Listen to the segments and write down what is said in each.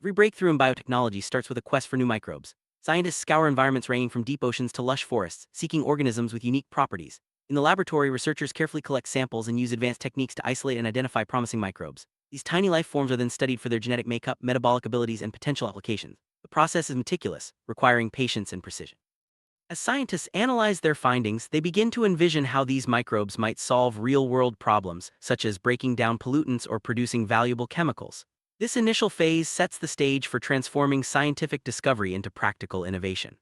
Every breakthrough in biotechnology starts with a quest for new microbes. Scientists scour environments ranging from deep oceans to lush forests, seeking organisms with unique properties. In the laboratory, researchers carefully collect samples and use advanced techniques to isolate and identify promising microbes. These tiny life forms are then studied for their genetic makeup, metabolic abilities, and potential applications. The process is meticulous, requiring patience and precision. As scientists analyze their findings, they begin to envision how these microbes might solve real-world problems, such as breaking down pollutants or producing valuable chemicals. This initial phase sets the stage for transforming scientific discovery into practical innovation.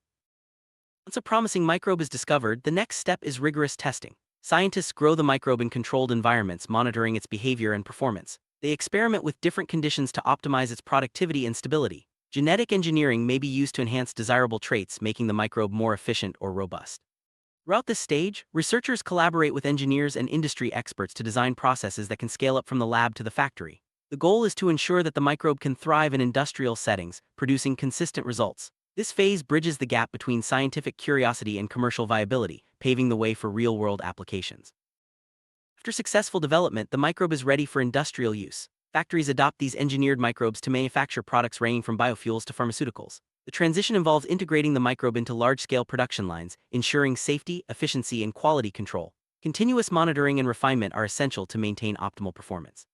Once a promising microbe is discovered, the next step is rigorous testing. Scientists grow the microbe in controlled environments, monitoring its behavior and performance. They experiment with different conditions to optimize its productivity and stability. Genetic engineering may be used to enhance desirable traits, making the microbe more efficient or robust. Throughout this stage, researchers collaborate with engineers and industry experts to design processes that can scale up from the lab to the factory. The goal is to ensure that the microbe can thrive in industrial settings, producing consistent results. This phase bridges the gap between scientific curiosity and commercial viability, paving the way for real-world applications. After successful development, the microbe is ready for industrial use. Factories adopt these engineered microbes to manufacture products ranging from biofuels to pharmaceuticals. The transition involves integrating the microbe into large-scale production lines, ensuring safety, efficiency, and quality control. Continuous monitoring and refinement are essential to maintain optimal performance.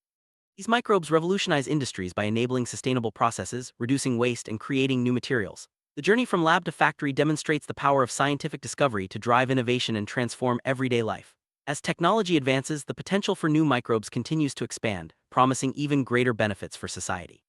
These microbes revolutionize industries by enabling sustainable processes, reducing waste, and creating new materials. The journey from lab to factory demonstrates the power of scientific discovery to drive innovation and transform everyday life. As technology advances, the potential for new microbes continues to expand, promising even greater benefits for society.